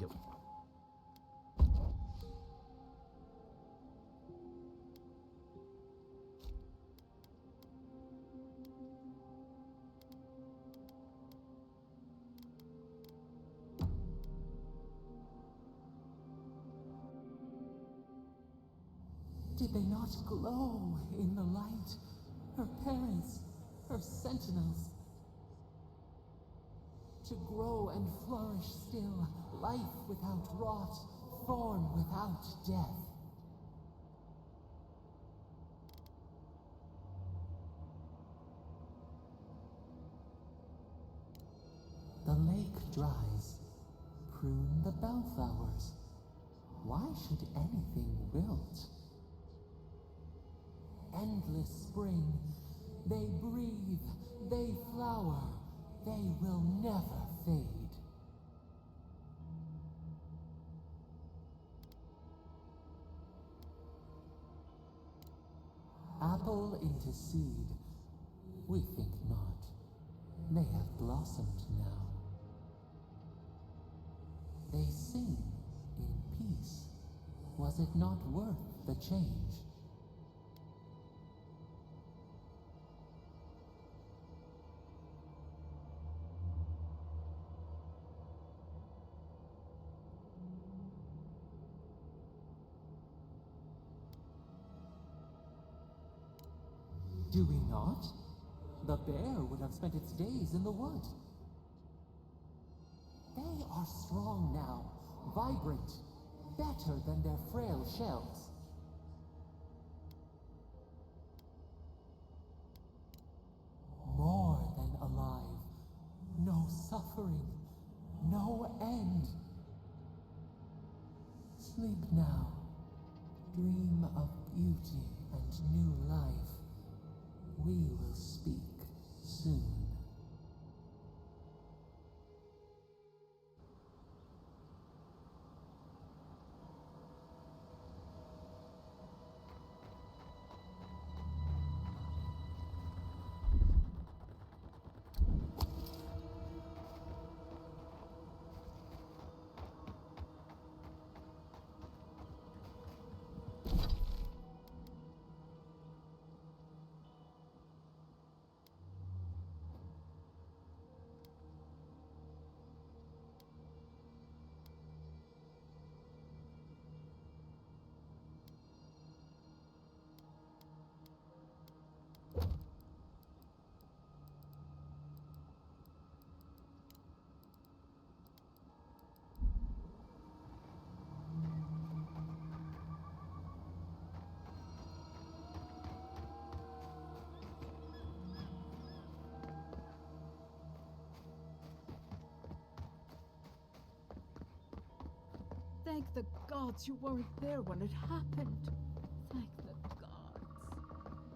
you. Did they not glow in the light? Her parents, her sentinels. To grow and flourish still, life without rot, form without death. The lake dries. Prune the bellflowers. Why should anything wilt? Endless spring. They breathe, they flower, they will never fade. Apple into seed. We think not. They have blossomed now. They sing in peace. Was it not worth the change? Do we not? The bear would have spent its days in the wood. They are strong now, vibrant, better than their frail shells. More than alive, no suffering, no end. Sleep now, dream of beauty and new life. We will speak soon. Thank the gods you weren't there when it happened. Thank the gods.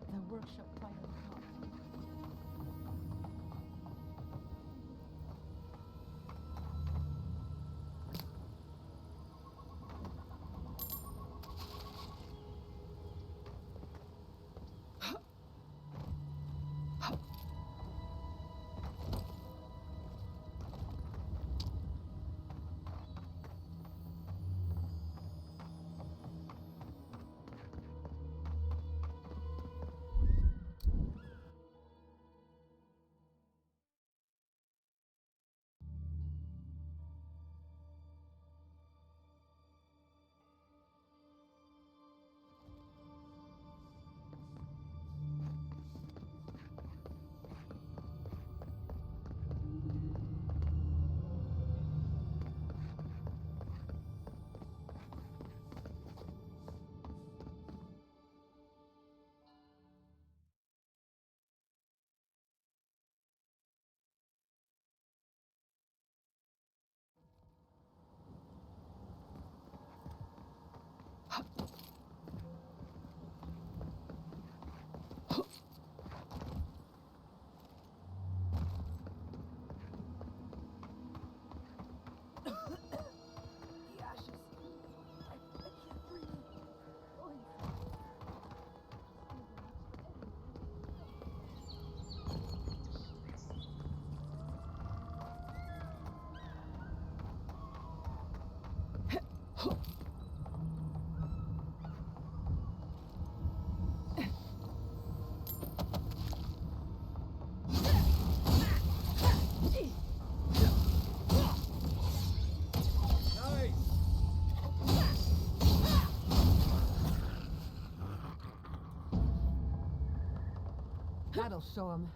The workshop fire come. That'll show him.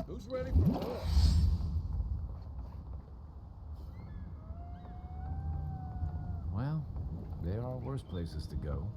Who's ready for more? Well, there are worse places to go.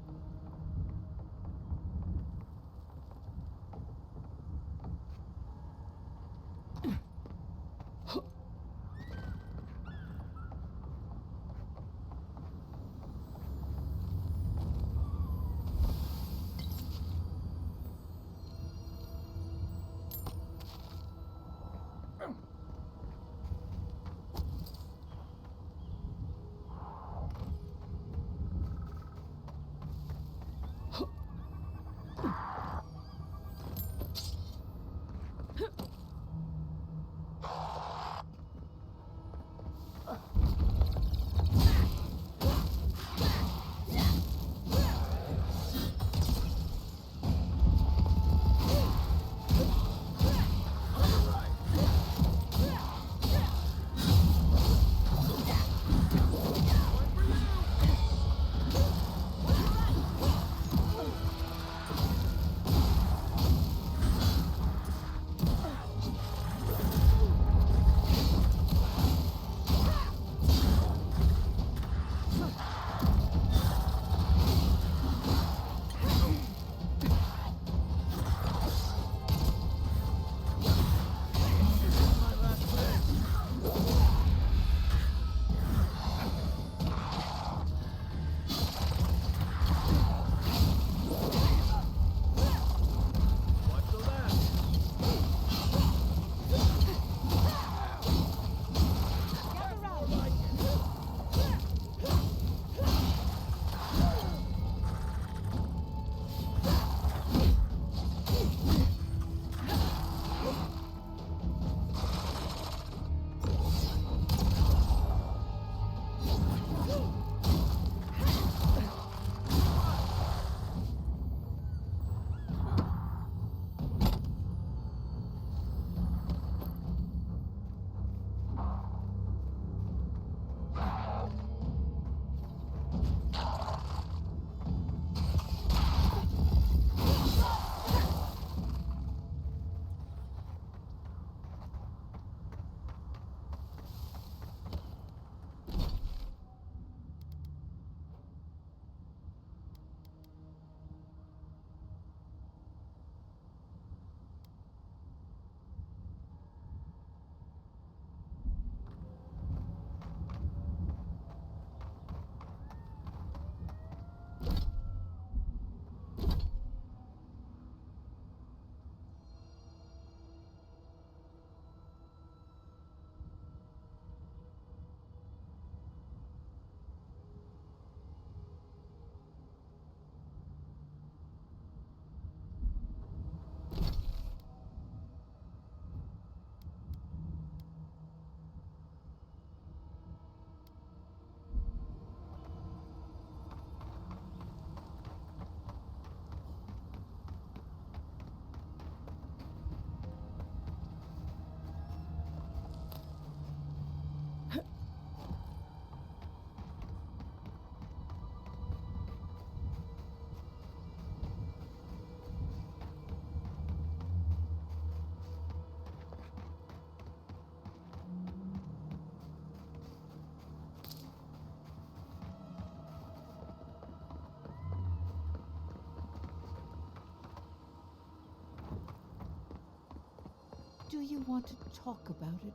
do you want to talk about it?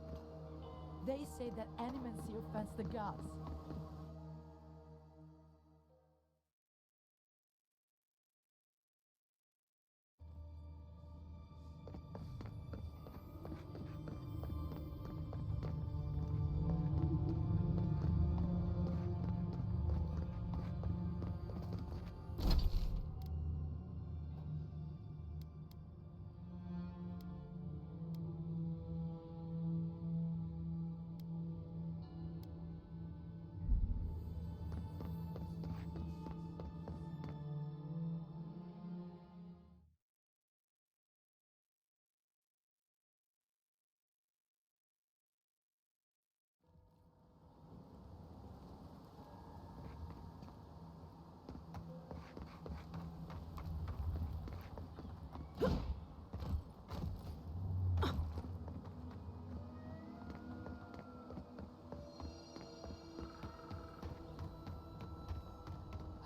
They say that animals here fence the gods.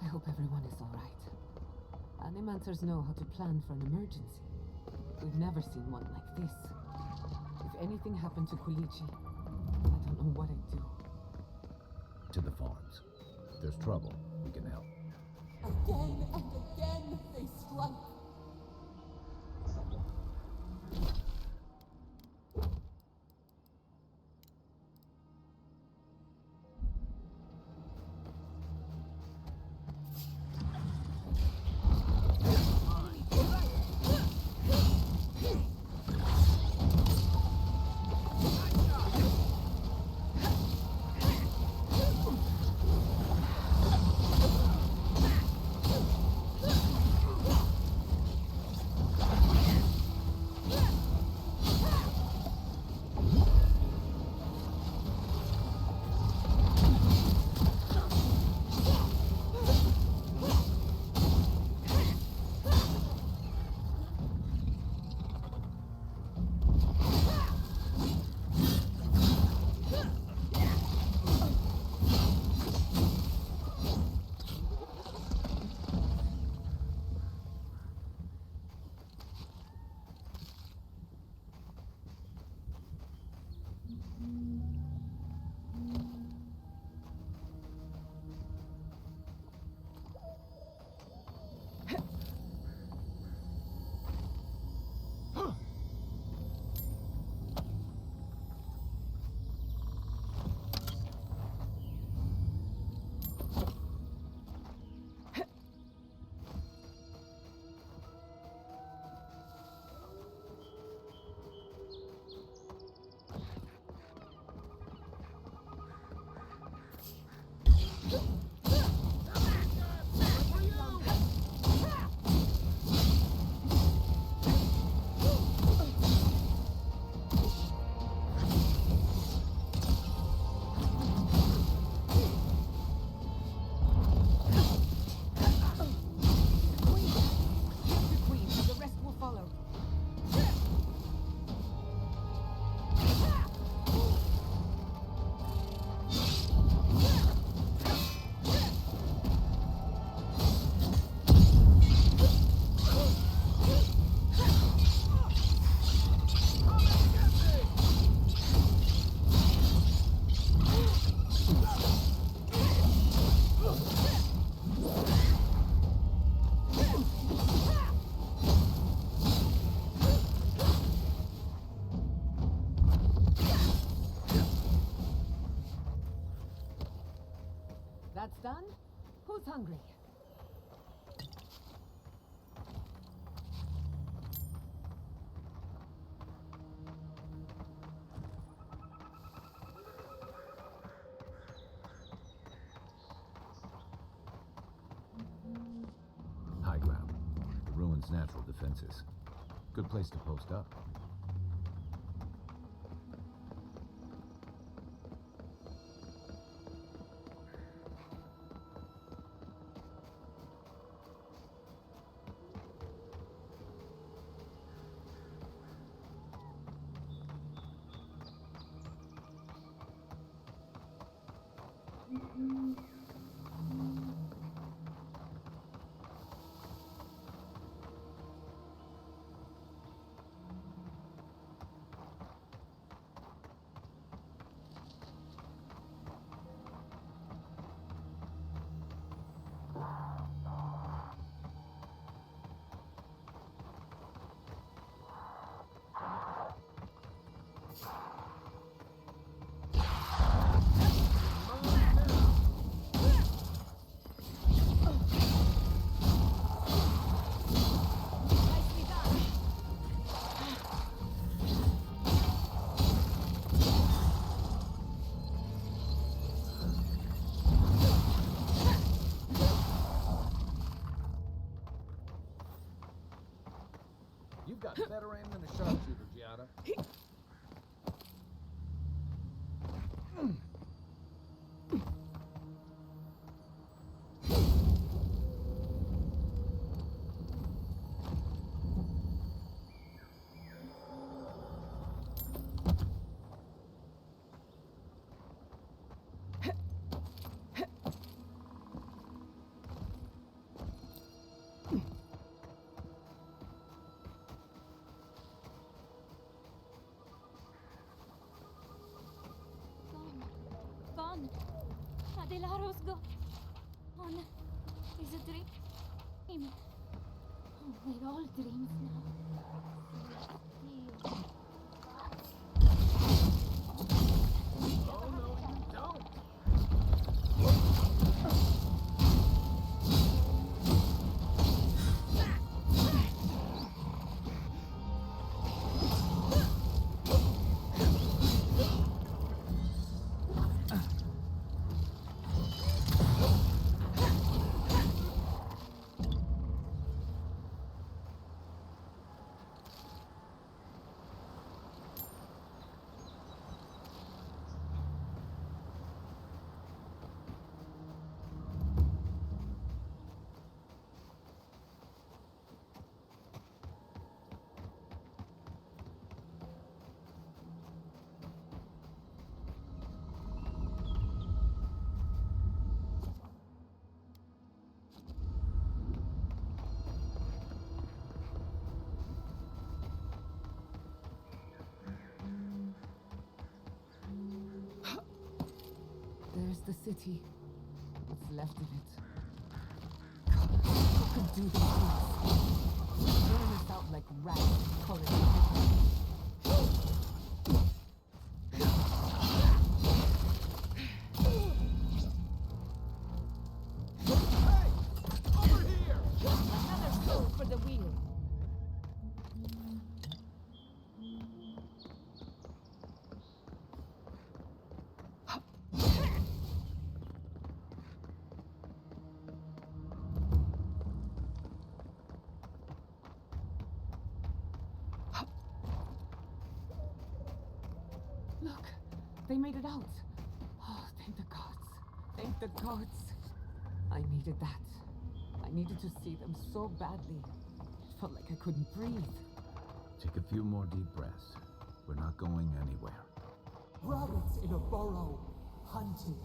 I hope everyone is all right. Animancers know how to plan for an emergency. We've never seen one like this. If anything happened to Kulichi, I don't know what I'd do. To the farms. If there's trouble, we can help. Again and again they strike. That's done? Who's hungry? High ground. The ruins' natural defenses. Good place to post up. got better aim than a sharpshooter, Giada. Gone. Adelaro's gone. Is a dream. Oh, we're all dreams now. Oh, no, you don't. There's the city. What's left of it. God, who could do these things? Burn us out like rats and call it a Over here! Another soul for the wheel. Look, they made it out. Oh, thank the gods. Thank the gods. I needed that. I needed to see them so badly. It felt like I couldn't breathe. Take a few more deep breaths. We're not going anywhere. Rabbits in a burrow, hunted.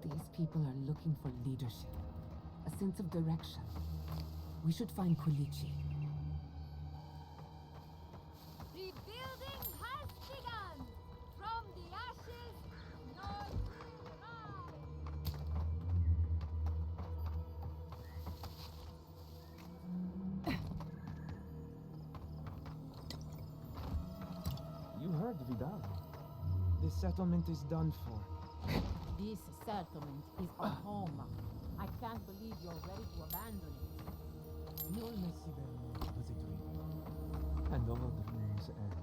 These people are looking for leadership, a sense of direction. We should find Quilici. Rebuilding has begun! From the ashes, north will rise! You heard Vidal. This settlement is done for. This settlement is our home. I can't believe you're ready to abandon it. Your Messier was a dream. And all dreams end.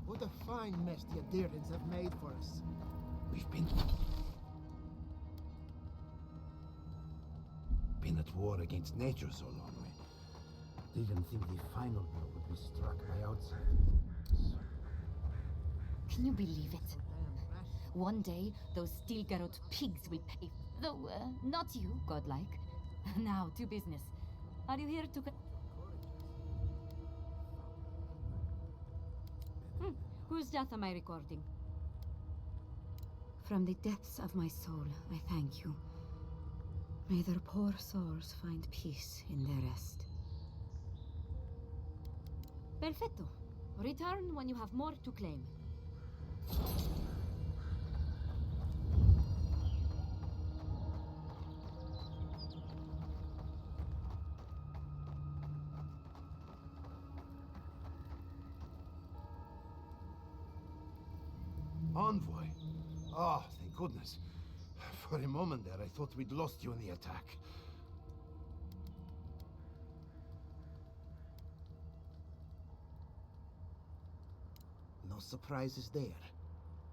What a fine mess the Adherents have made for us. We've been at war against nature so long. We didn't think the final blow would be struck by outside. Can you believe it? One day, those Stilgarot pigs will pay. Though, not you, godlike. Now, to business. Are you here to... Whose death am I recording? From the depths of my soul, I thank you. May their poor souls find peace in their rest. Perfetto. Return when you have more to claim. Envoy. Oh, thank goodness. For a moment there, I thought we'd lost you in the attack. No surprises there.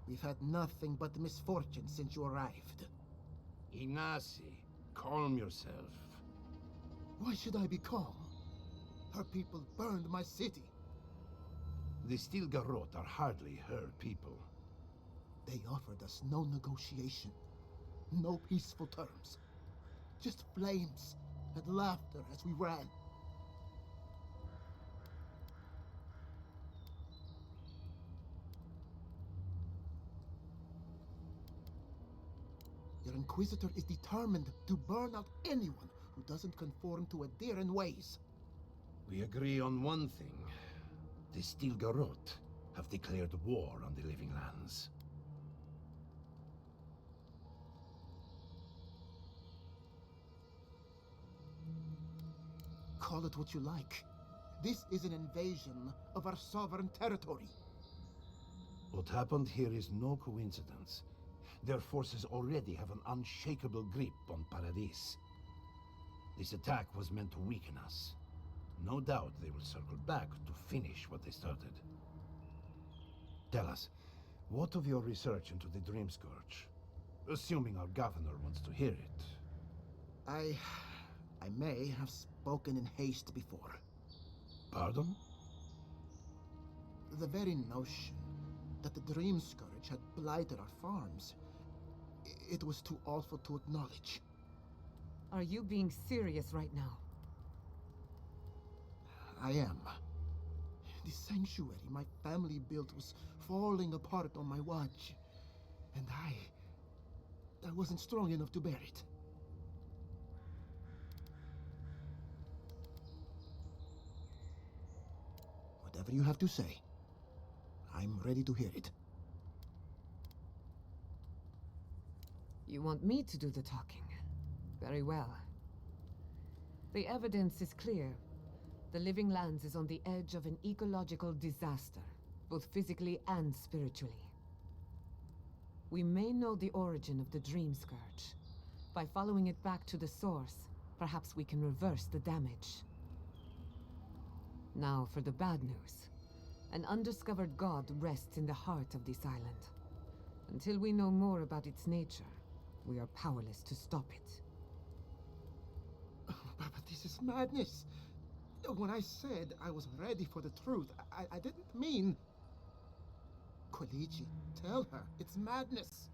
We've had nothing but misfortune since you arrived. Ignacy, calm yourself. Why should I be calm? Her people burned my city. The Stilgarrot are hardly her people. They offered us no negotiation, no peaceful terms. Just flames and laughter as we ran. Your Inquisitor is determined to burn out anyone who doesn't conform to Adiran ways. We agree on one thing. The Stilgarrot have declared war on the Living Lands. Call it what you like. This is an invasion of our sovereign territory. What happened here is no coincidence. Their forces already have an unshakable grip on Paradis. This attack was meant to weaken us. No doubt they will circle back to finish what they started. Tell us, what of your research into the Dream Scourge? Assuming our governor wants to hear it. I may have spoken in haste before. Pardon? The very notion that the Dream Scourge had blighted our farms, it was too awful to acknowledge. Are you being serious right now? I am. The sanctuary my family built was falling apart on my watch, and I wasn't strong enough to bear it. Whatever you have to say, I'm ready to hear it. You want me to do the talking? Very well. The evidence is clear. The Living Lands is on the edge of an ecological disaster, both physically and spiritually. We may know the origin of the Dream Scourge. By following it back to the source, perhaps we can reverse the damage. Now for the bad news. An undiscovered god rests in the heart of this island. Until we know more about its nature, we are powerless to stop it. But this is madness. When I said I was ready for the truth, I didn't mean... Quilici, tell her, it's madness.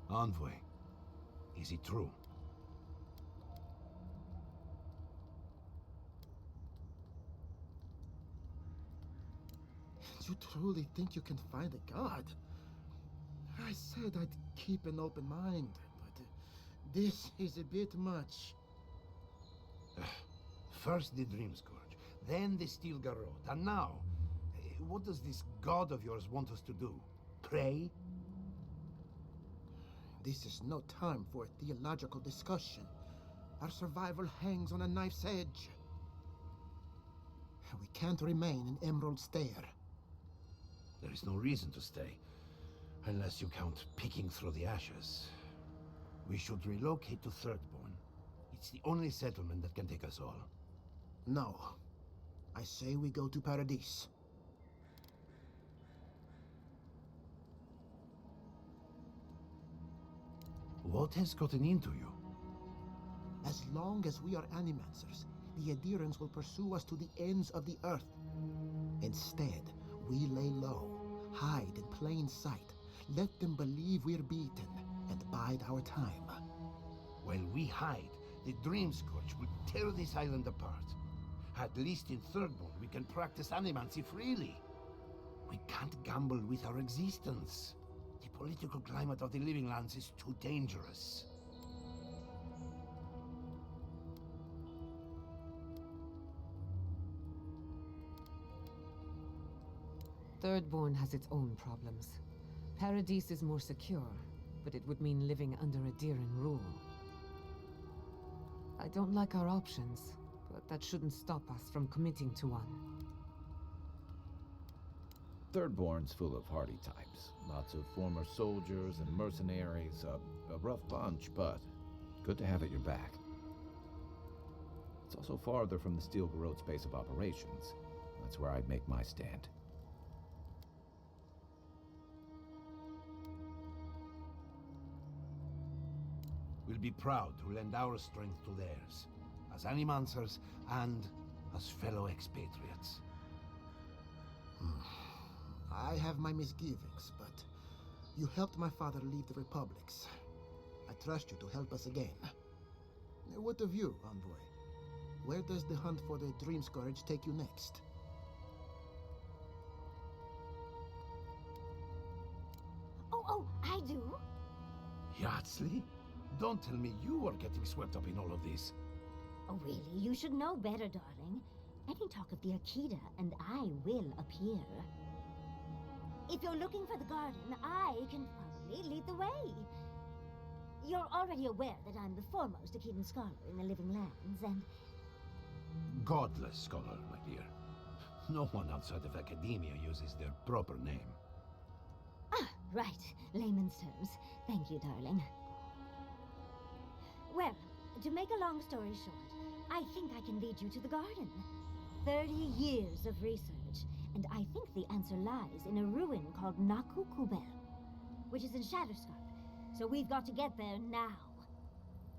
Envoy, is it true? You truly think you can find a god? I said I'd keep an open mind, but this is a bit much. First the Dream Scourge, then the Stilgarrot, and now, what does this god of yours want us to do? Pray? This is no time for a theological discussion. Our survival hangs on a knife's edge. We can't remain in Emerald Stair. There is no reason to stay, unless you count picking through the ashes. We should relocate to Thirdborn. It's the only settlement that can take us all. No. I say we go to Paradis. What has gotten into you? As long as we are Animancers, the Adirans will pursue us to the ends of the earth. Instead, we lay low, hide in plain sight, let them believe we're beaten, and bide our time. While we hide, the Dream Scourge will tear this island apart. At least in Thirdborn, we can practice animancy freely. We can't gamble with our existence. The political climate of the Living Lands is too dangerous. Thirdborn has its own problems. Paradis is more secure, but it would mean living under Adiran rule. I don't like our options, but that shouldn't stop us from committing to one. Thirdborn's full of hardy types. Lots of former soldiers and mercenaries. A rough bunch, but good to have at your back. It's also farther from the Steel Garrote's base of operations. That's where I'd make my stand. We'll be proud to lend our strength to theirs, as Animancers and as fellow expatriates. I have my misgivings, but you helped my father leave the Republics. I trust you to help us again. What of you, Envoy? Where does the hunt for the Dream Scourge take you next? Oh, I do. Yardsley? Don't tell me you are getting swept up in all of this. Oh, really? You should know better, darling. Any talk of the Akita, and I will appear. If you're looking for the garden, I can probably lead the way. You're already aware that I'm the foremost Akitan scholar in the Living Lands, and... Godless scholar, my dear. No one outside of academia uses their proper name. Ah, right. Layman's terms. Thank you, darling. Well, to make a long story short, I think I can lead you to the garden. 30 years of research, and I think the answer lies in a ruin called Naku Kubel, which is in Shatterscarp. So we've got to get there now.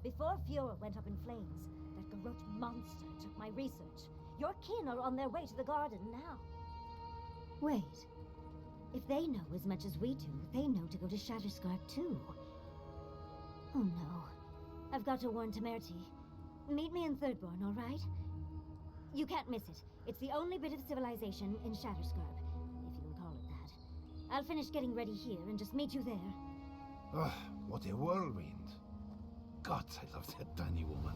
Before Fiora went up in flames, that Garrote monster took my research. Your kin are on their way to the garden now. Wait. If they know as much as we do, they know to go to Shatterscarp too. Oh no. I've got to warn Temerity. Meet me in Thirdborn, all right? You can't miss it. It's the only bit of civilization in Shatterscarp, if you can call it that. I'll finish getting ready here and just meet you there. Ugh, what a whirlwind. God, I love that tiny woman.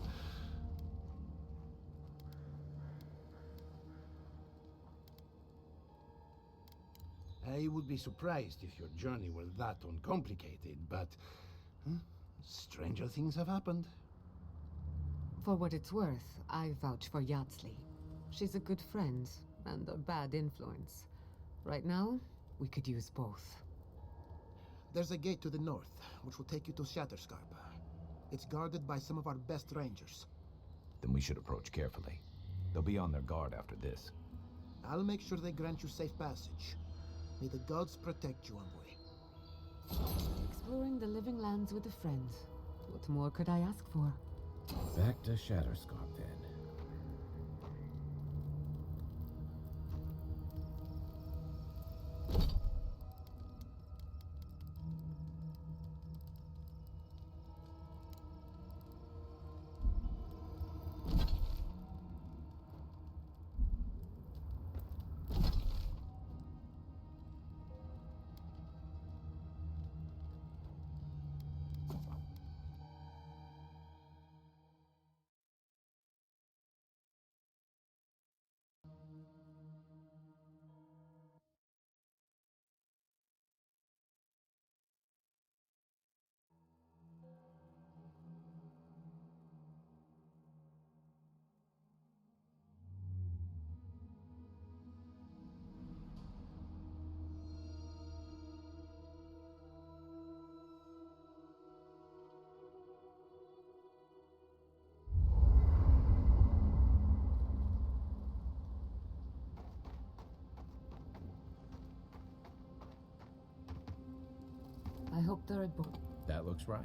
I would be surprised if your journey were that uncomplicated, but... stranger things have happened. For what it's worth, I vouch for Yardsley. She's a good friend, and a bad influence. Right now, we could use both. There's a gate to the north, which will take you to Shatterscarp. It's guarded by some of our best rangers. Then we should approach carefully. They'll be on their guard after this. I'll make sure they grant you safe passage. May the gods protect you, Envoy. Exploring the Living Lands with a friend. What more could I ask for? Back to Shatterscarp, then. I hope they're at both. That looks right.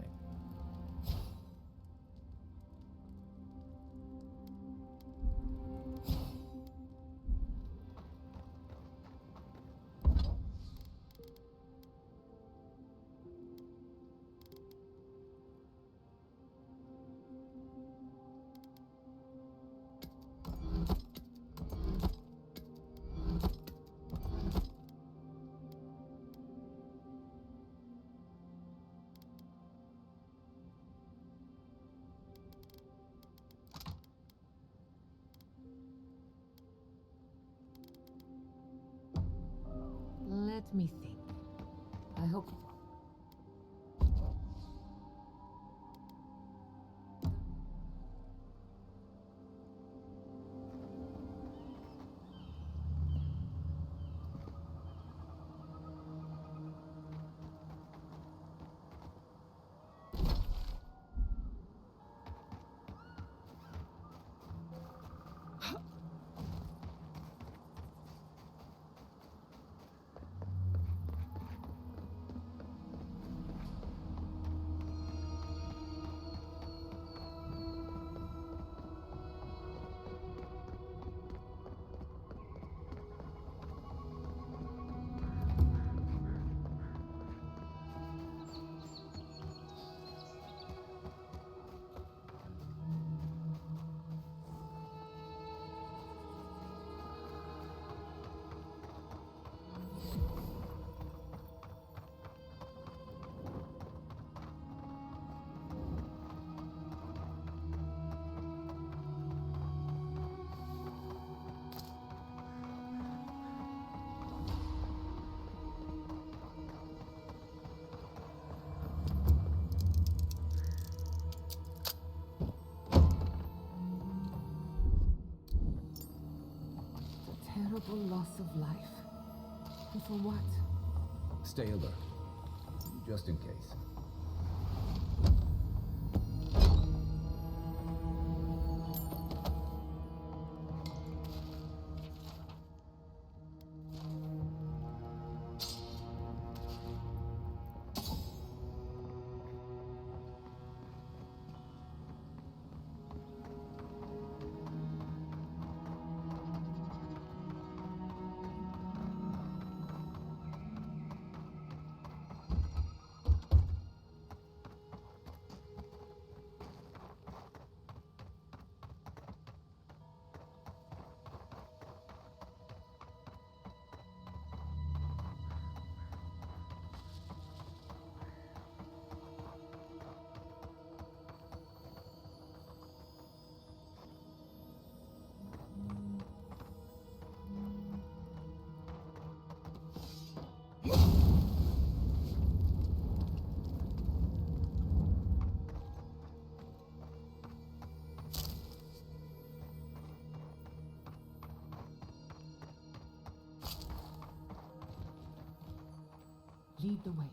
terrible loss of life. And for what? Stay alert, just in case. Lead the way.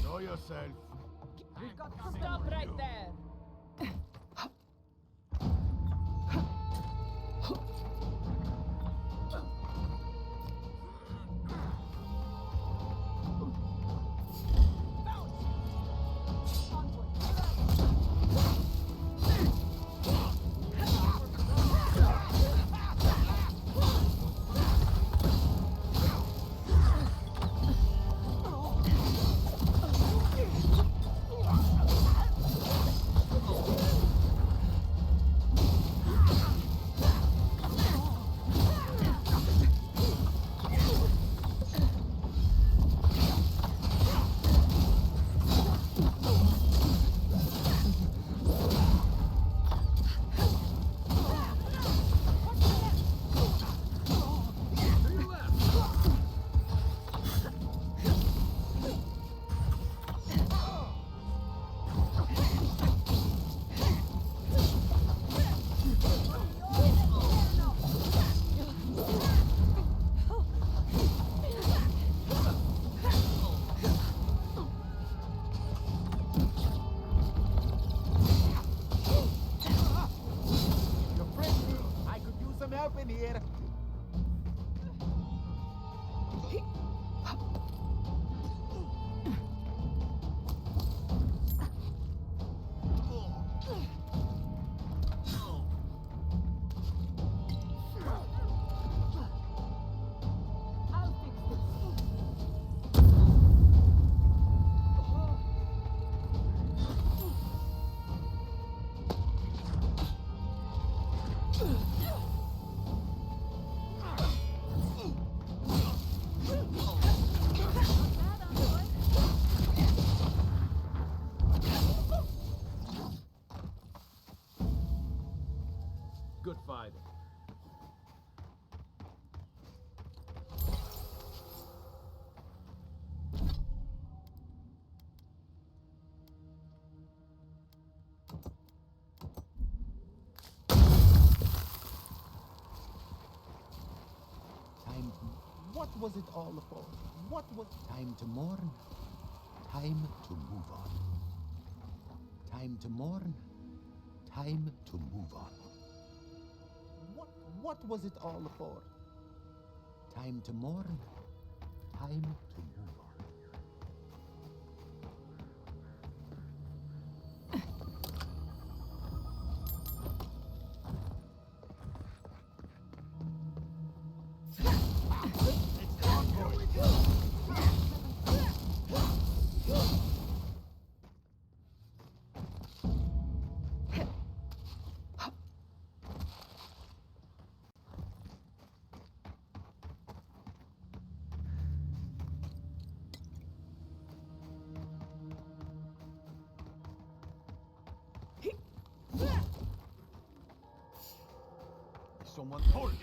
Show yourself. You've got to stop right there! Good fighting. Time. What was it all for? What was time to mourn? Time to move on. Time to mourn. Time to move on. What was it all for? Time to mourn. Time to move on. Someone hold it.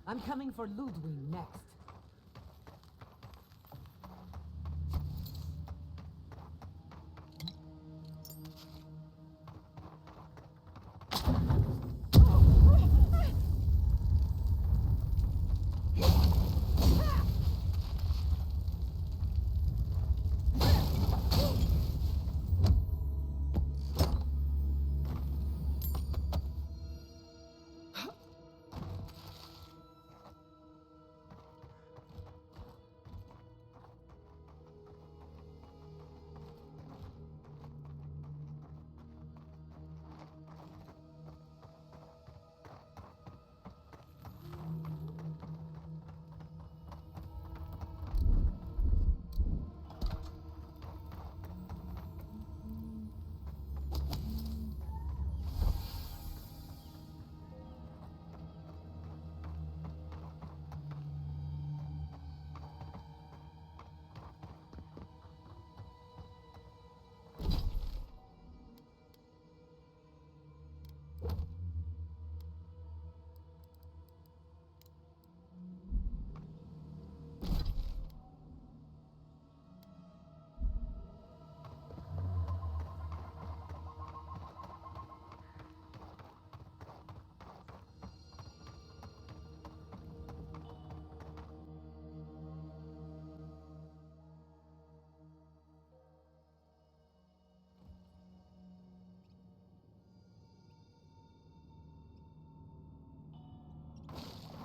I'm coming for Ludwig next.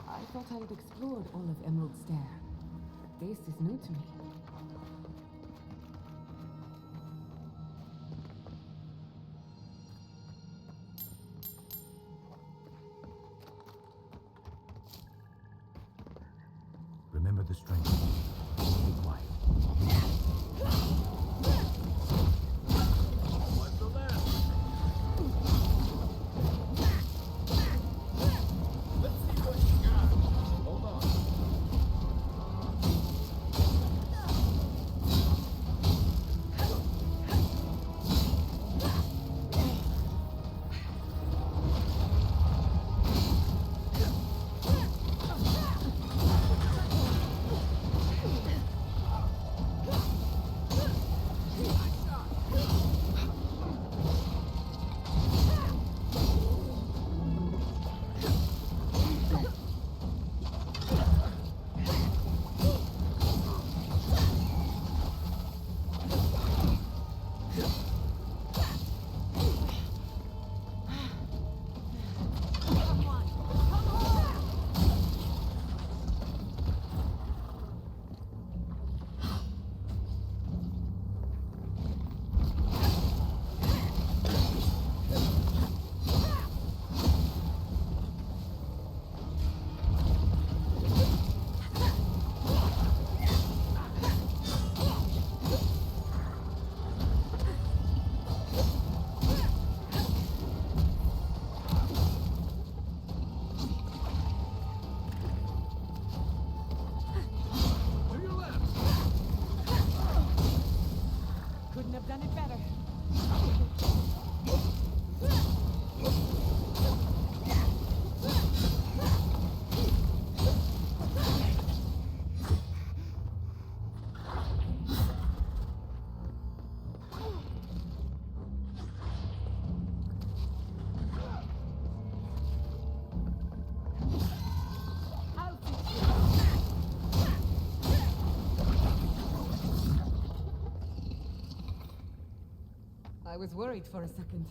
I thought I had explored all of Emerald Stair. This is new to me. Remember the strength. Be quiet. What's the left? Let's see what you got. Hold on. To your left. Couldn't have done it better. I was worried for a second.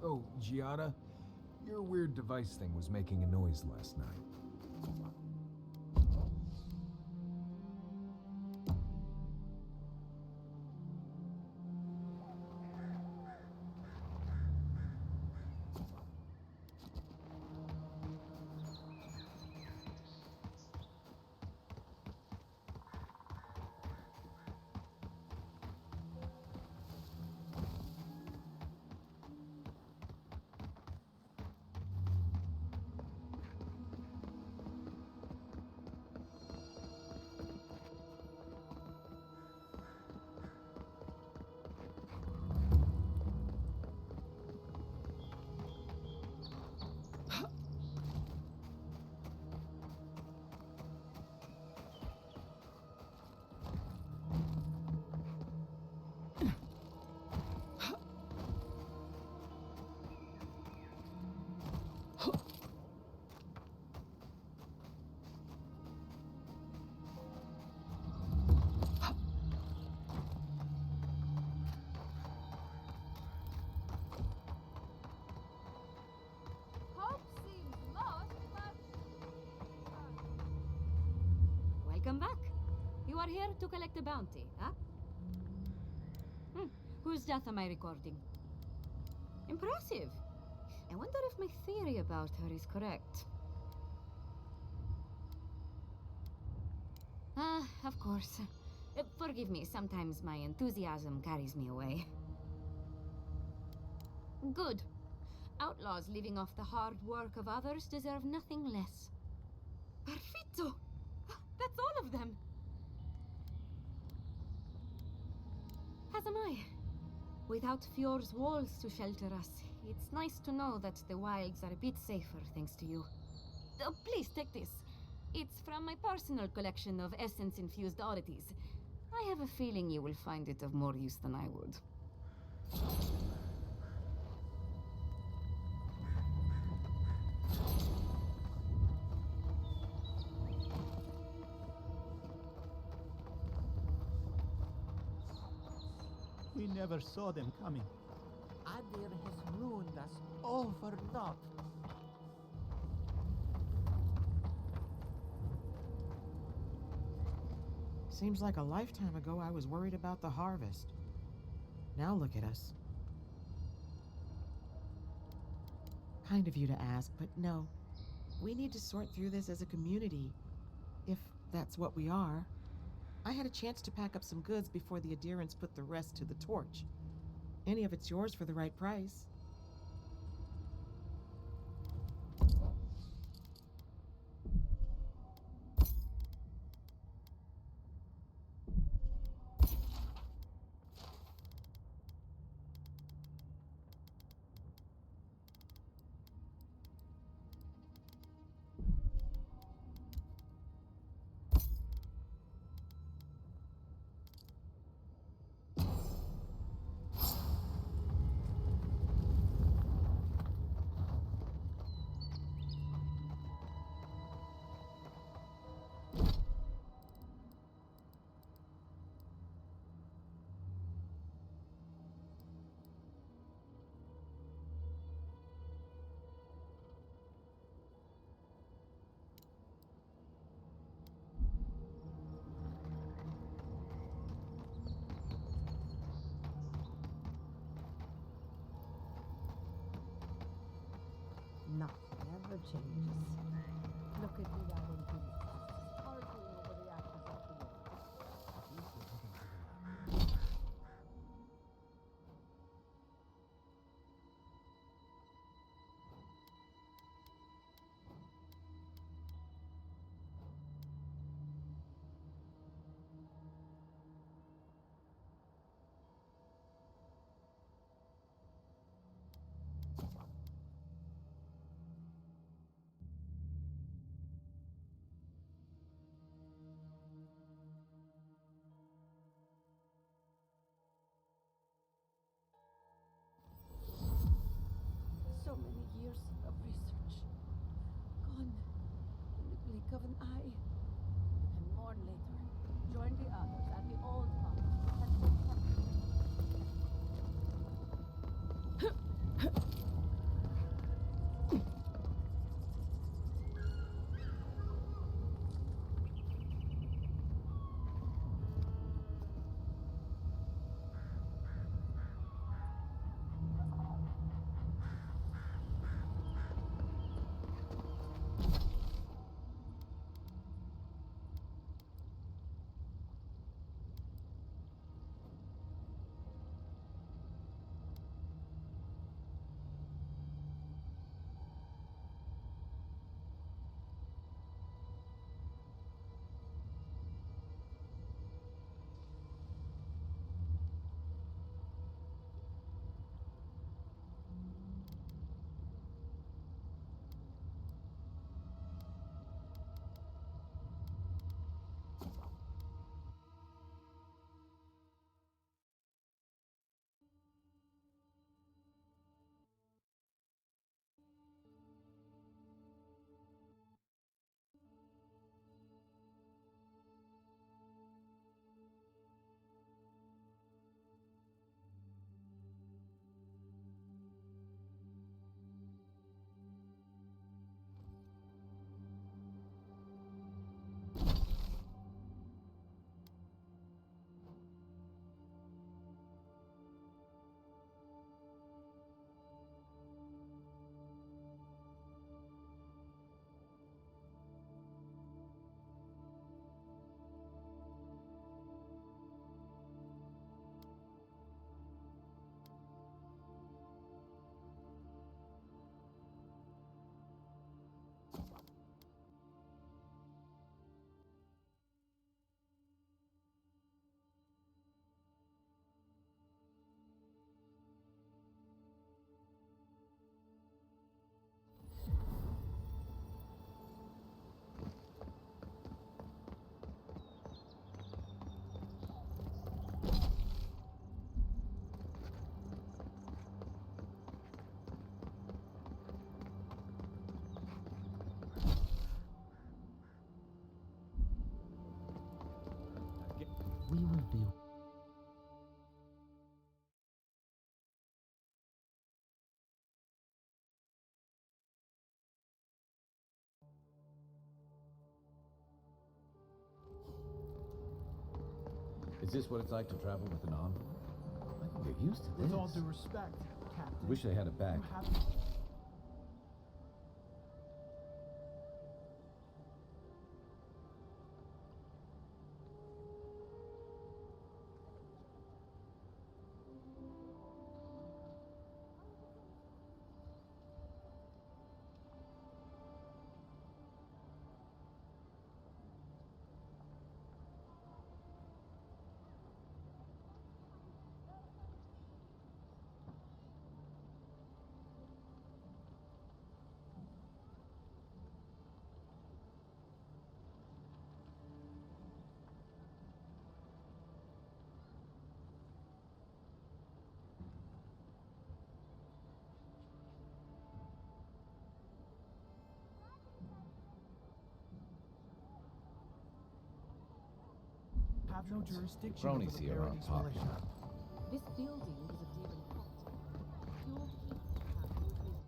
Oh, Gianna, your weird device thing was making a noise last night. Hope seems lost, but Welcome back. You are here to collect a bounty, huh? Whose death am I recording? Impressive. I wonder if my theory about her is correct. Of course. Forgive me, sometimes my enthusiasm carries me away. Good. Outlaws living off the hard work of others deserve nothing less. Perfetto! That's all of them! As am I. Without Fjord's walls to shelter us, it's nice to know that the wilds are a bit safer thanks to you. Oh, please take this. It's from my personal collection of essence-infused oddities. I have a feeling you will find it of more use than I would. We never saw them coming. Adir has ruined us all for naught. Seems like a lifetime ago I was worried about the harvest. Now look at us. Kind of you to ask, but no. We need to sort through this as a community, if that's what we are. I had a chance to pack up some goods before the adherents put the rest to the torch. Any of it's yours for the right price. nothing ever changes. Look at me out in peace, arguing over the ashes of the world. this what it's like to travel with an envoy? I can get used to this. With all due respect, Captain. Wish they had it back. You have have no jurisdiction over Cronies the here aren't Verity's popular. militia. This building is a demon cult. Your people have no business.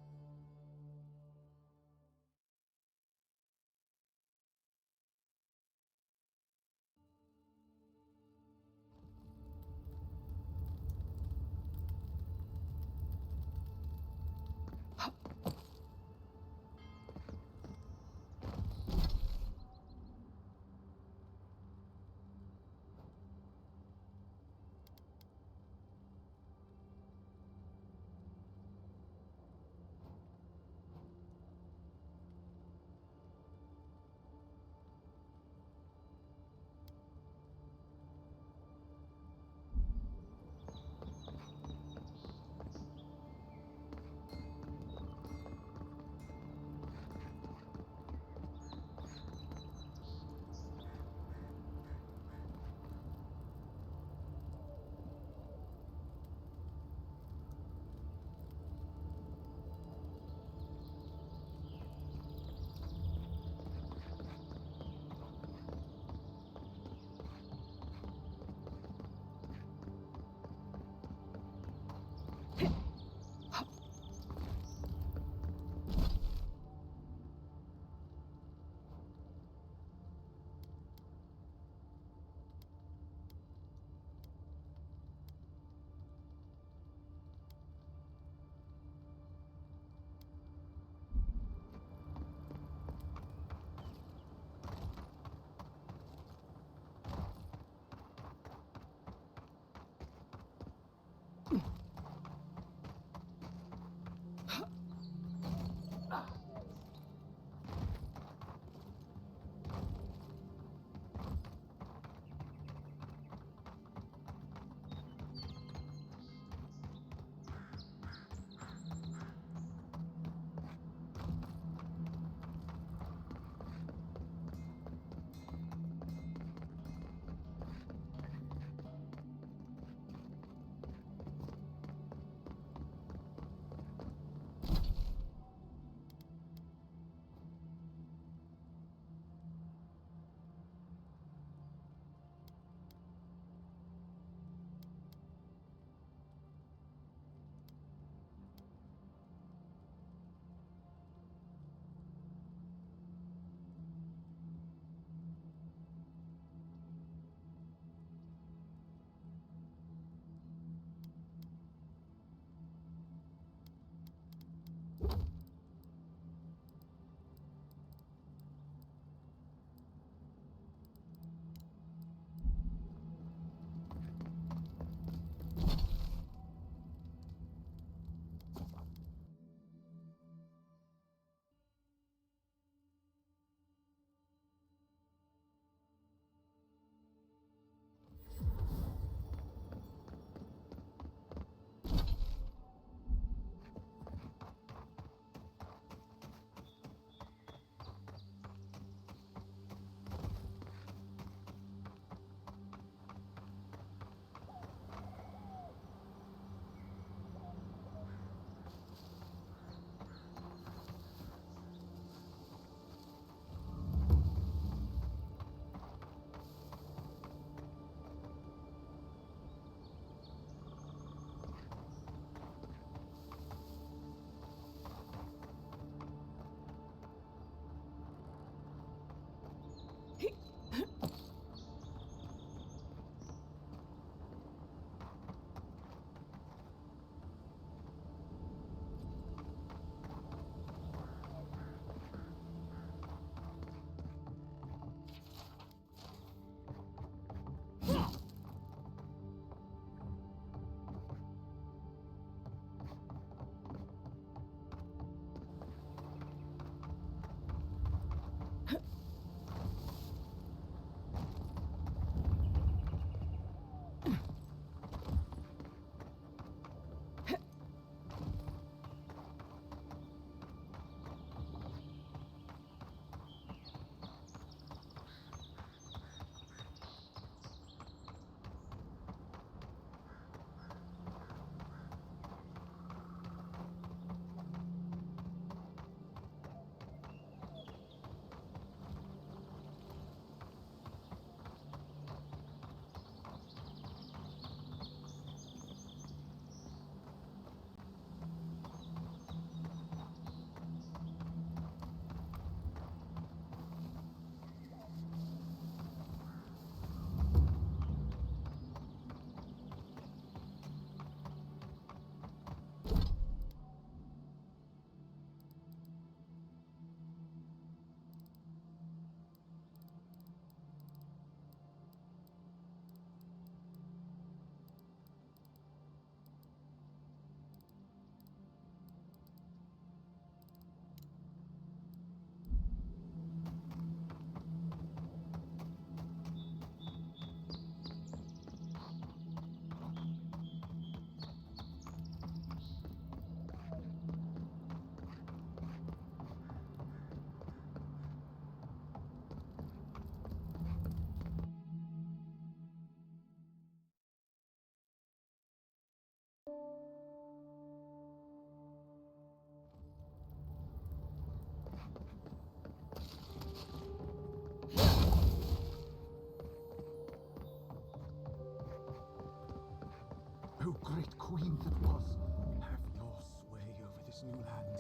O great queen that was, have your sway over this new land.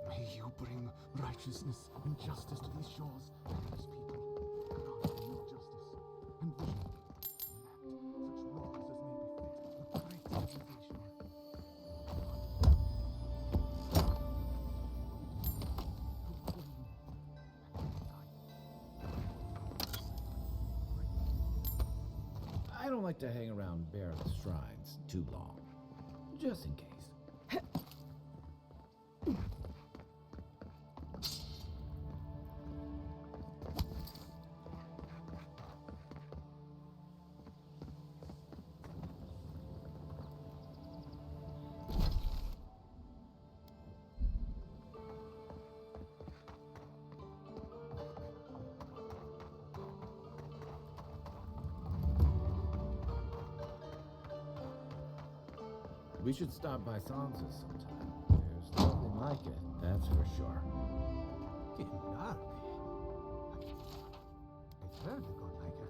May you bring righteousness and justice to these shores and these people. Grant them your justice and vision to enact such laws as may befit a great civilization. I don't like to hang around Baron's shrines too long, just in case. We should stop by Sansa's sometime. There's nothing like it, that's for sure. Que larde. I've heard a god like her.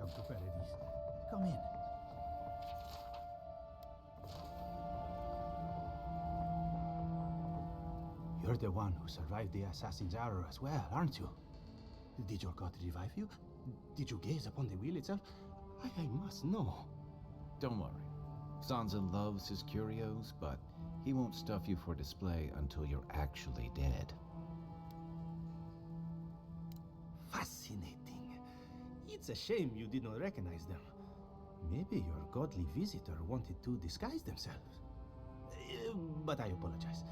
Come to Paradise. Come in. You're the one who survived the assassin's arrow as well, aren't you? Did your god revive you? Did you gaze upon the wheel itself? I must know. Don't worry. Sansa loves his curios, but he won't stuff you for display until you're actually dead. Fascinating. It's a shame you did not recognize them. Maybe your godly visitor wanted to disguise themselves. But I apologize.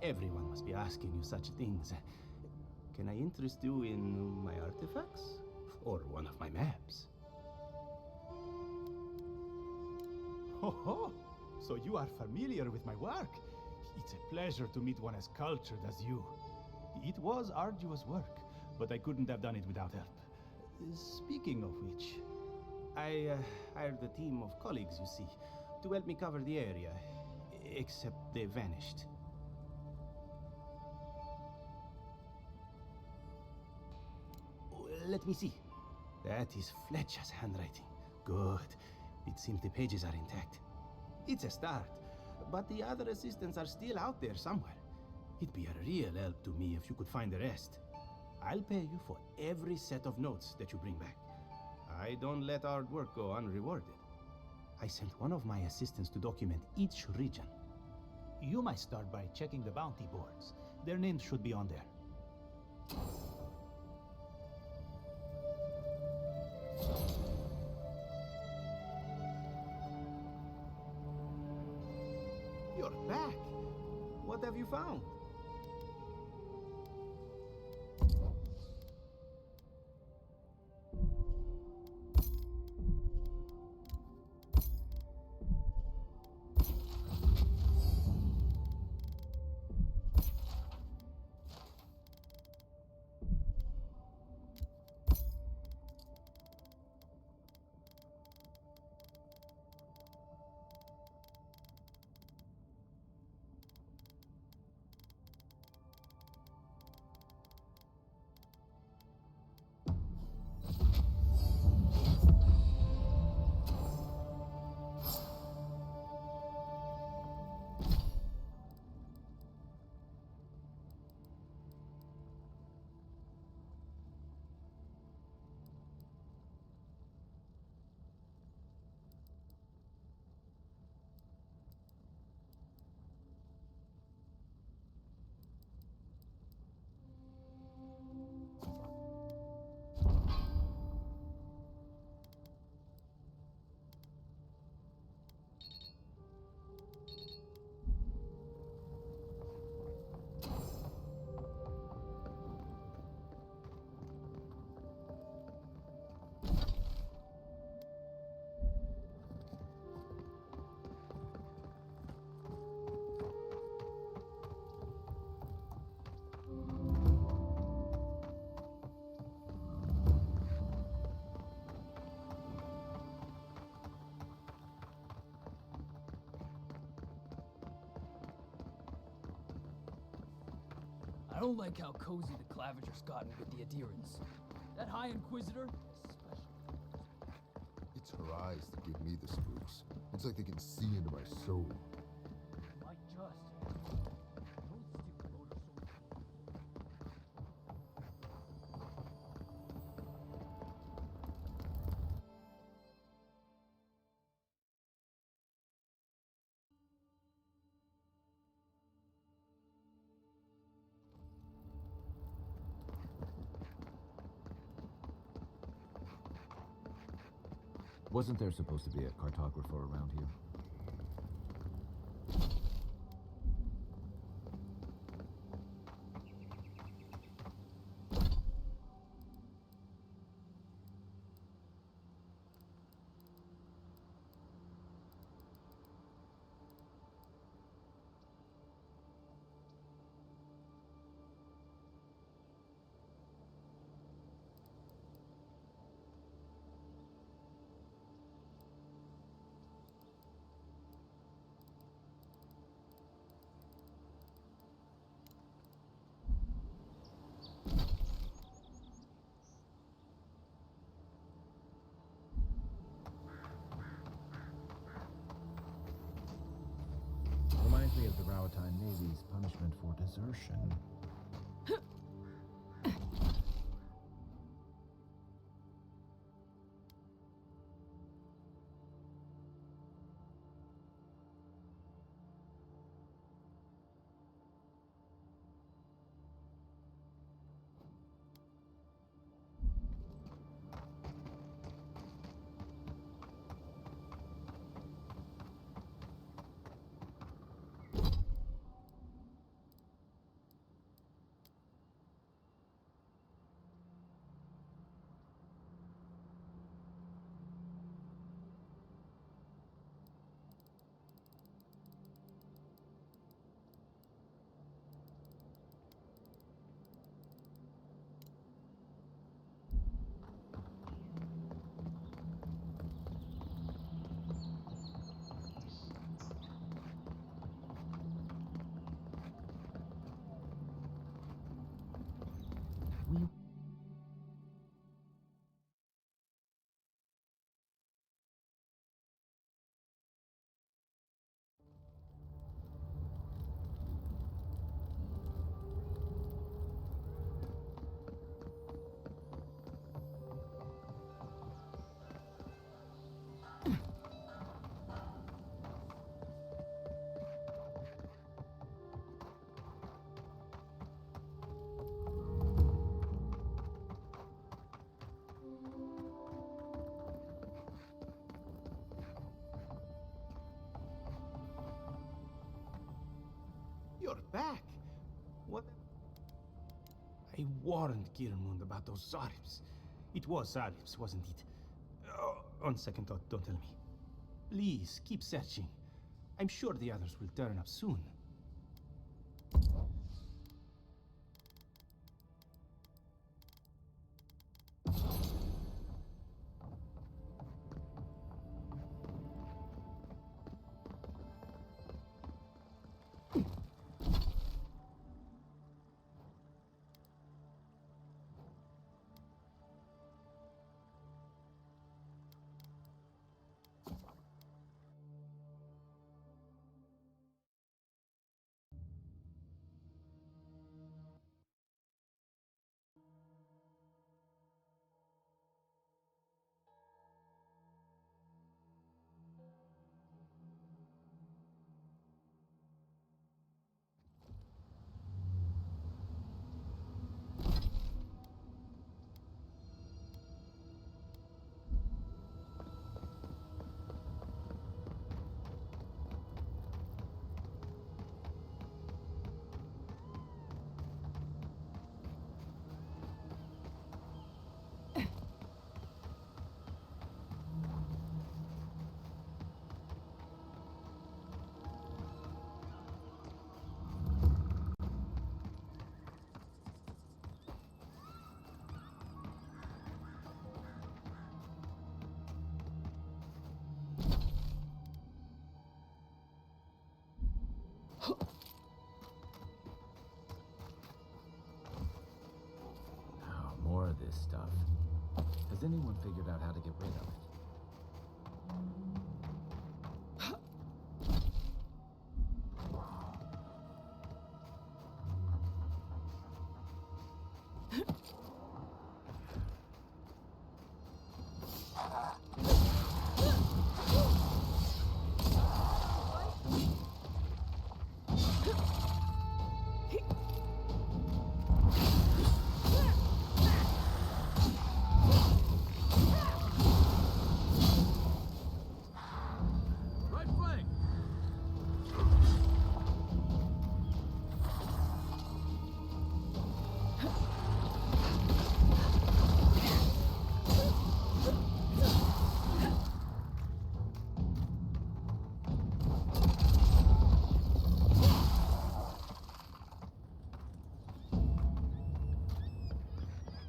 Everyone must be asking you such things. Can I interest you in my artifacts? Or one of my maps? Ho ho! So you are familiar with my work? It's a pleasure to meet one as cultured as you. It was arduous work, but I couldn't have done it without help. Speaking of which, I hired a team of colleagues, you see, to help me cover the area. Except they vanished. Let me see. That is Fletcher's handwriting. Good. It seems the pages are intact. It's a start, but the other assistants are still out there somewhere. It'd be a real help to me if you could find the rest. I'll pay you for every set of notes that you bring back. I don't let our work go unrewarded. I sent one of my assistants to document each region. You might start by checking the bounty boards. Their names should be on there. You're back. What have you found? I don't like how cozy the Clavager's gotten with the adherents. That High Inquisitor, especially. It's her eyes that give me the spooks. It's like they can see into my soul. Might just. Those stupid motor souls. Wasn't there supposed to be a cartographer around here? Reminds me of the Rawatine Navy's punishment for desertion. You're back. What? I warned Kirmund about those Zaribs. It was Zaribs, wasn't it? Oh, on second thought, don't tell me. Please, keep searching. I'm sure the others will turn up soon. this stuff. Has anyone figured out how to get rid of it? Right flank!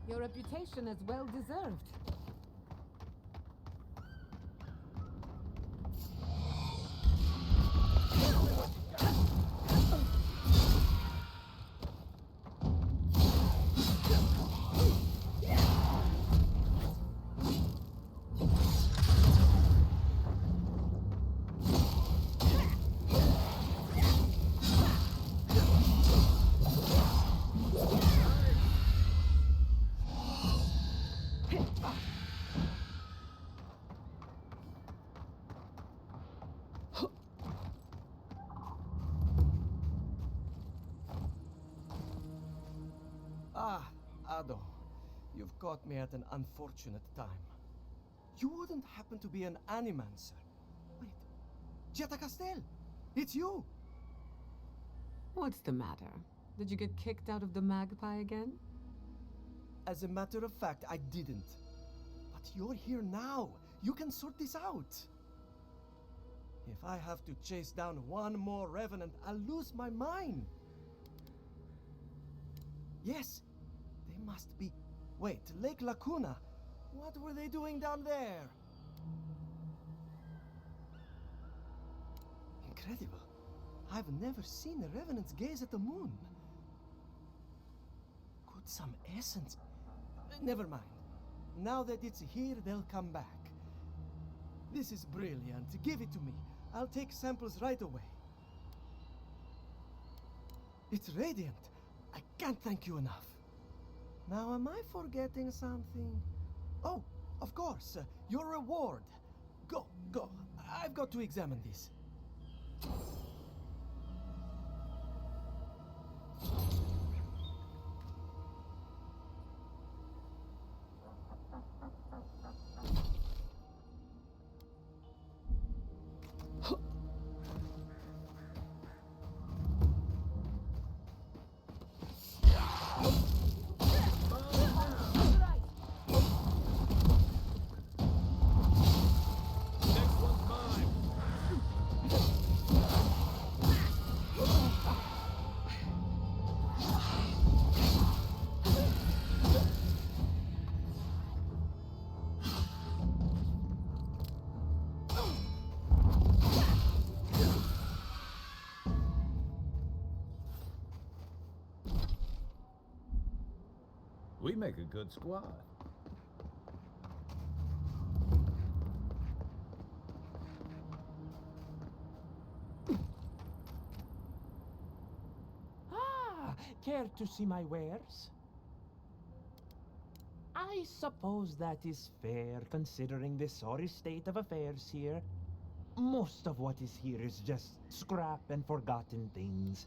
Your reputation is well deserved. Ah, Ado. You've caught me at an unfortunate time. You wouldn't happen to be an animancer. Wait. Jetta Castel! It's you! What's the matter? Did you get kicked out of the Magpie again? As a matter of fact, I didn't. But you're here now. You can sort this out. If I have to chase down one more revenant, I'll lose my mind. Yes, they must be... Wait, Lake Lacuna. What were they doing down there? Incredible. I've never seen the revenants gaze at the moon. Could some essence... Never mind. Now that it's here, they'll come back. This is brilliant. Give it to me. I'll take samples right away. It's radiant. I can't thank you enough. Now, am I forgetting something? Oh, of course. Your reward. Go, go. I've got to examine this. We make a good squad. Ah, care to see my wares? I suppose that is fair, considering the sorry state of affairs here. Most of what is here is just scrap and forgotten things.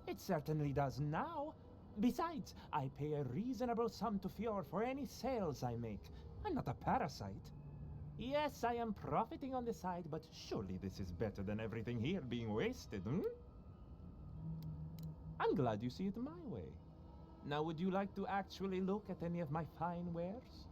It certainly does now. Besides, I pay a reasonable sum to Fjord for any sales I make. I'm not a parasite. Yes, I am profiting on the side, but surely this is better than everything here being wasted, hmm? I'm glad you see it my way. Now, would you like to actually look at any of my fine wares?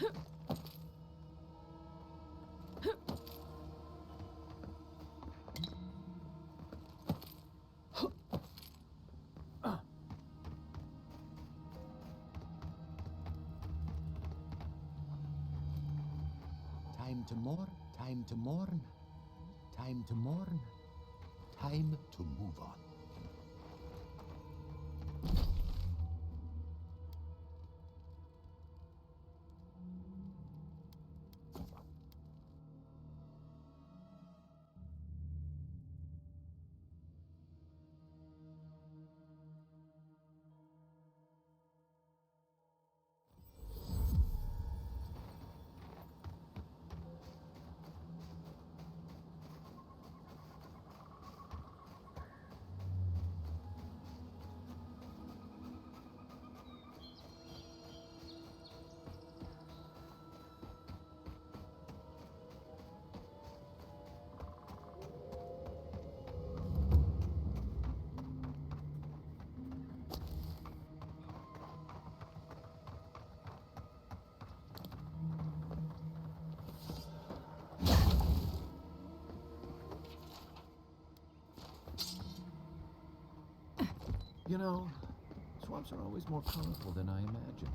Time to mourn, time to mourn, time to mourn, time to move on. You know, swamps are always more colorful than I imagined.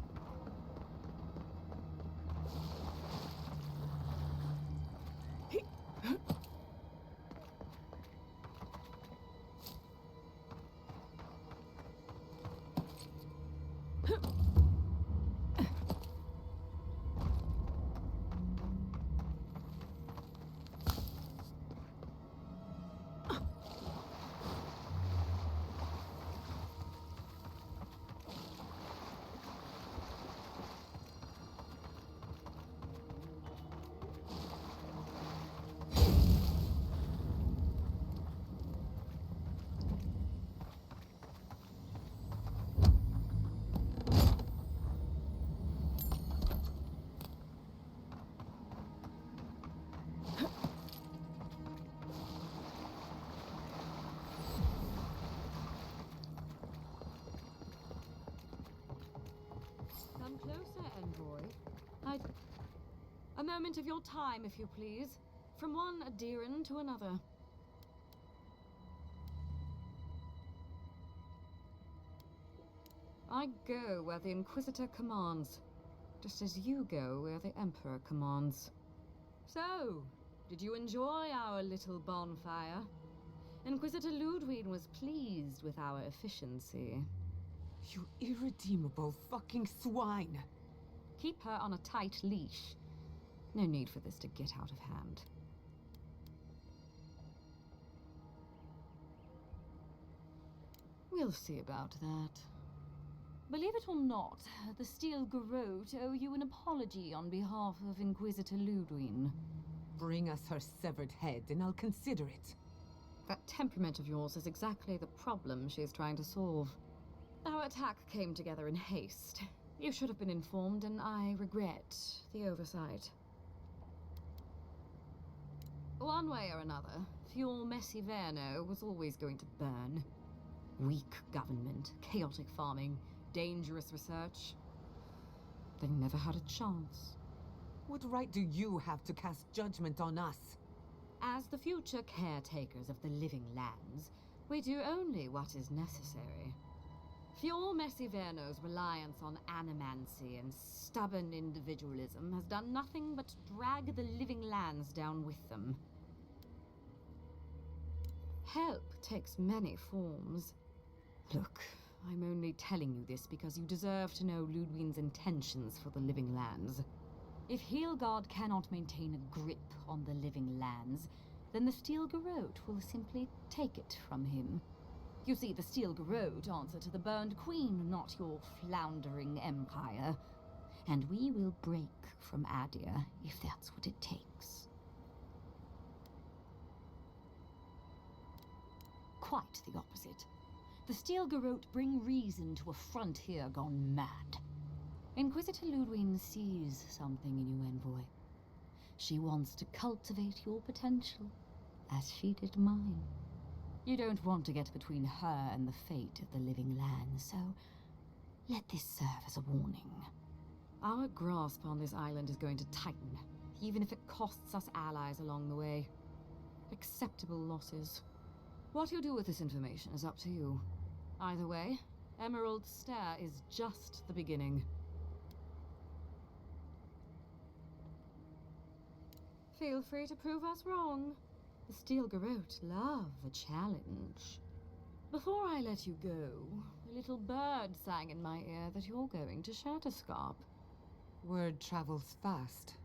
Come closer, envoy. A moment of your time, if you please. From one Adiran to another. I go where the Inquisitor commands, just as you go where the Emperor commands. So, did you enjoy our little bonfire? Inquisitor Ludwig was pleased with our efficiency. You irredeemable fucking swine! Keep her on a tight leash. No need for this to get out of hand. We'll see about that. Believe it or not, the Steel Garrote owe you an apology on behalf of Inquisitor Ludwig. Bring us her severed head and I'll consider it. That temperament of yours is exactly the problem she is trying to solve. Our attack came together in haste. You should have been informed, and I regret the oversight. One way or another, Fuel Messi Verno was always going to burn. Weak government, chaotic farming, dangerous research. They never had a chance. What right do you have to cast judgment on us? As the future caretakers of the living lands, we do only what is necessary. Fior Messiverno's reliance on animancy and stubborn individualism has done nothing but drag the living lands down with them. Help takes many forms. Look, I'm only telling you this because you deserve to know Ludwig's intentions for the living lands. If Heelgard cannot maintain a grip on the living lands, then the Steel Garrote will simply take it from him. You see, the Steel Garrote answer to the Burned Queen, not your floundering empire. And we will break from Adir if that's what it takes. Quite the opposite. The Steel Garrote bring reason to a frontier gone mad. Inquisitor Ludwig sees something in you, envoy. She wants to cultivate your potential, as she did mine. You don't want to get between her and the fate of the living land, so let this serve as a warning. Our grasp on this island is going to tighten, even if it costs us allies along the way. Acceptable losses. What you do with this information is up to you. Either way, Emerald Stair is just the beginning. Feel free to prove us wrong. The Steel Garrote love a challenge. Before I let you go, a little bird sang in my ear that you're going to Shatterscarp. Word travels fast.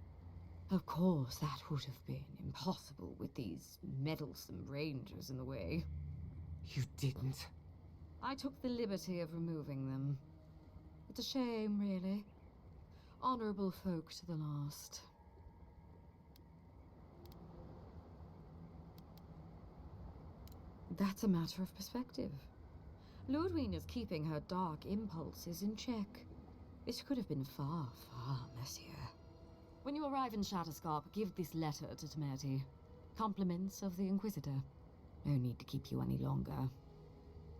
Of course, that would have been impossible with these meddlesome rangers in the way. You didn't. I took the liberty of removing them. It's a shame, really. Honorable folk to the last. That's a matter of perspective. Ludwig is keeping her dark impulses in check. It could have been far, far messier. When you arrive in Shatterscarp, give this letter to Temerity. Compliments of the Inquisitor. No need to keep you any longer.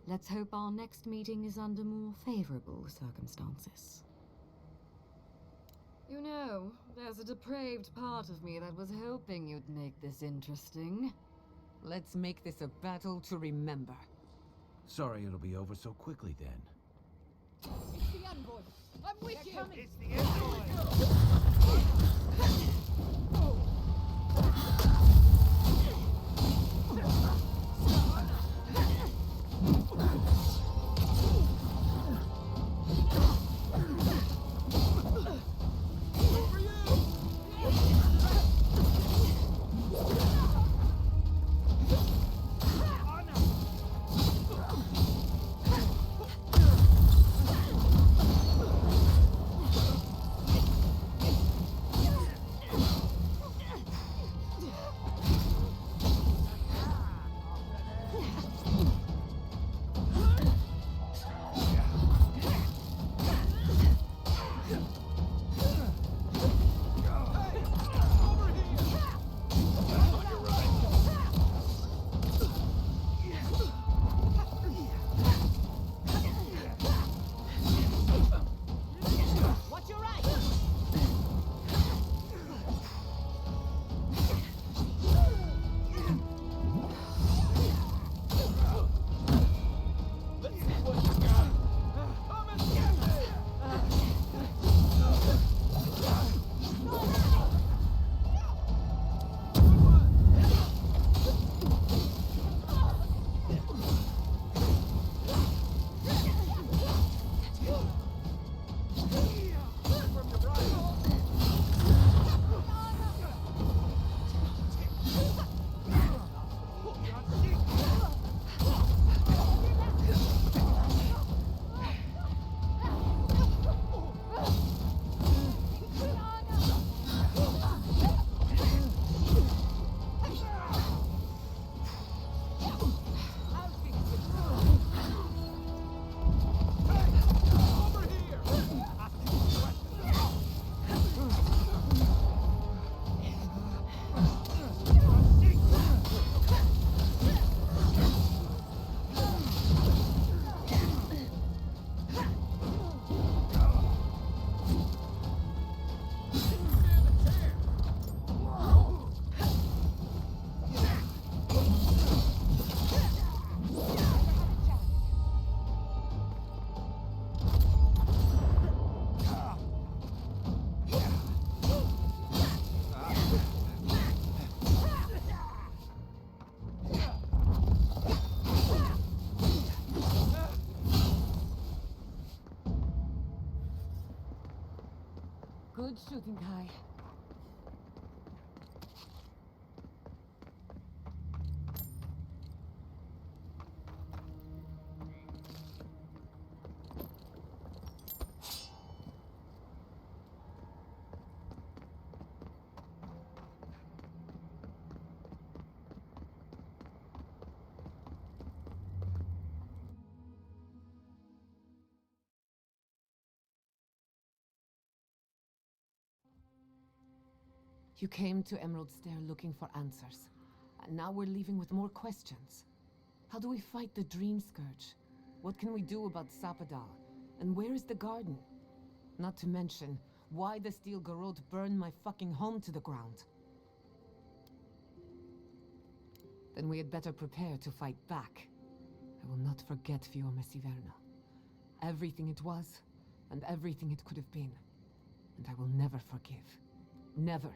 Let's hope our next meeting is under more favorable circumstances. You know, there's a depraved part of me that was hoping you'd make this interesting. Let's make this a battle to remember. Sorry it'll be over so quickly then. It's the envoy. I'm with you. It's the envoy. Good shooting, Kai. You came to Emerald Stair looking for answers, and now we're leaving with more questions. How do we fight the Dream Scourge? What can we do about Sapadal? And where is the garden? Not to mention, Why the Steel Garrote burned my fucking home to the ground. Then we had better prepare to fight back. I will not forget Fiorma Siverna. Everything it was, and everything it could have been. And I will never forgive. Never.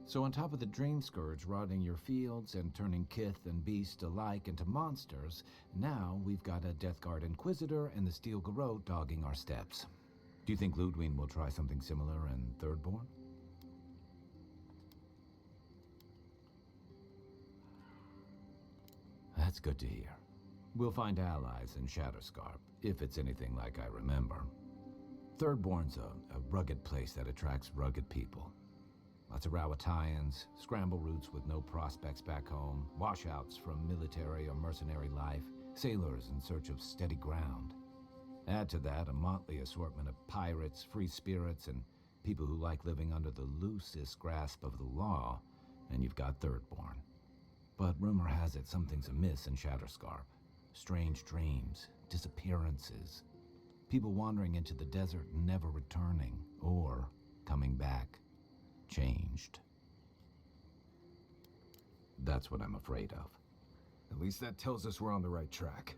So on top of the Dream Scourge rotting your fields and turning kith and beast alike into monsters, now we've got a Death Guard Inquisitor and the Steel Garrote dogging our steps. Do you think Ludwig will try something similar in Thirdborn? That's good to hear. We'll find allies in Shatterscarp, if it's anything like I remember. Thirdborn's a rugged place that attracts rugged people. Lots of Rowattians, scramble routes with no prospects back home, washouts from military or mercenary life, sailors in search of steady ground. Add to that a motley assortment of pirates, free spirits, and people who like living under the loosest grasp of the law, and you've got Thirdborn. But rumor has it something's amiss in Shatterscarp. Strange dreams, disappearances, people wandering into the desert and never returning, or coming back, changed. That's what I'm afraid of. At least that tells us we're on the right track.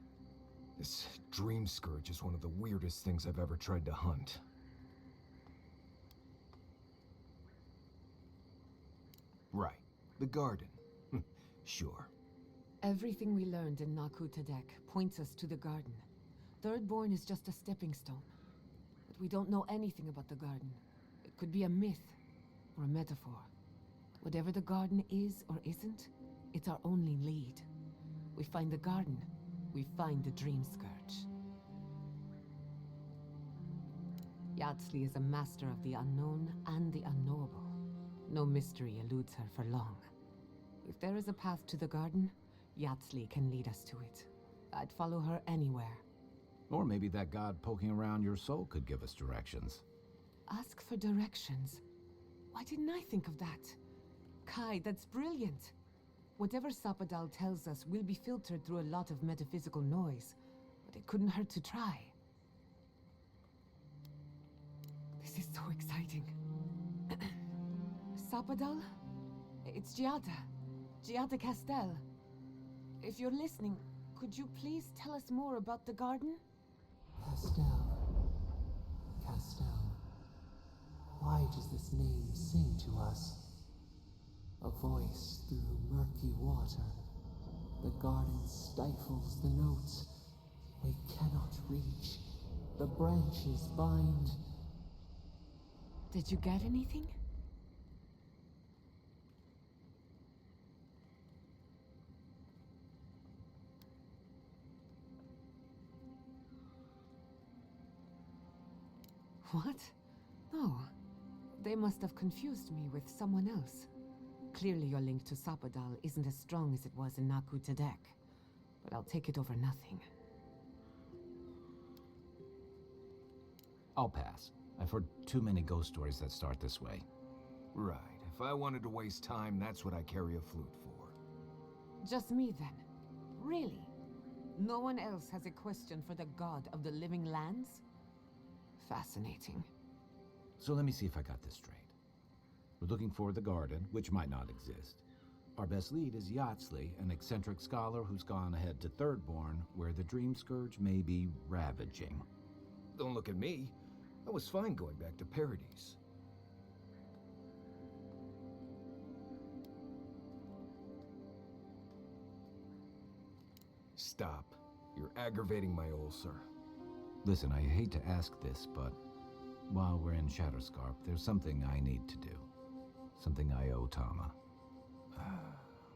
This Dream Scourge is one of the weirdest things I've ever tried to hunt. Right, the garden. Sure. Everything we learned in Naku Tadek points us to the garden. Thirdborn is just a stepping stone. But we don't know anything about the garden. It could be a myth, or a metaphor. Whatever the garden is or isn't, it's our only lead. We find the garden, we find the Dream Scourge. Yardsley is a master of the unknown and the unknowable. No mystery eludes her for long. If there is a path to the garden, Yardsley can lead us to it. I'd follow her anywhere. Or maybe that god poking around your soul could give us directions. Ask for directions. Why didn't I think of that? Kai, that's brilliant. Whatever Sapadal tells us will be filtered through a lot of metaphysical noise, but it couldn't hurt to try. This is so exciting. Sapadal? It's Giada Castel. If you're listening, could you please tell us more about the garden? Castel. Why does this name sing to us? A voice through murky water. The garden stifles the notes. We cannot reach. The branches bind. Did you get anything? What? No. They must have confused me with someone else. Clearly your link to Sapadal isn't as strong as it was in Naku Tadek. But I'll take it over nothing. I'll pass. I've heard too many ghost stories that start this way. Right. If I wanted to waste time, that's what I carry a flute for. Just me then? Really? No one else has a question for the god of the living lands? Fascinating. So let me see if I got this straight. We're looking for the garden, which might not exist. Our best lead is Yardsley, an eccentric scholar who's gone ahead to Thirdborn, where the Dream Scourge may be ravaging. Don't look at me. I was fine going back to Paradise. Stop. You're aggravating my ulcer. Listen, I hate to ask this, but while we're in Shatterscarp, there's something I need to do. Something I owe Tama.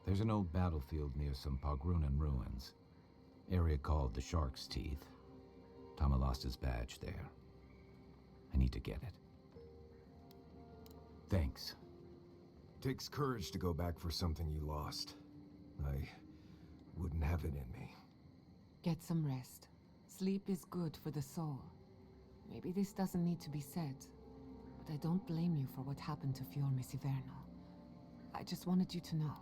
There's an old battlefield near some Pogrunan ruins. Area called the Shark's Teeth. Tama lost his badge there. I need to get it. Thanks. Takes courage to go back for something you lost. I wouldn't have it in me. Get some rest. Sleep is good for the soul. Maybe this doesn't need to be said, but I don't blame you for what happened to Fiorma Siverna. I just wanted you to know.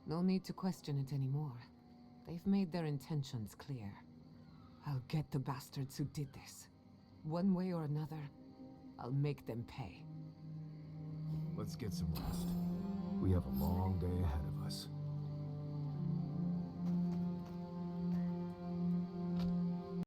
No need to question it anymore. They've made their intentions clear. I'll get the bastards who did this. One way or another, I'll make them pay. Let's get some rest. We have a long day ahead of us.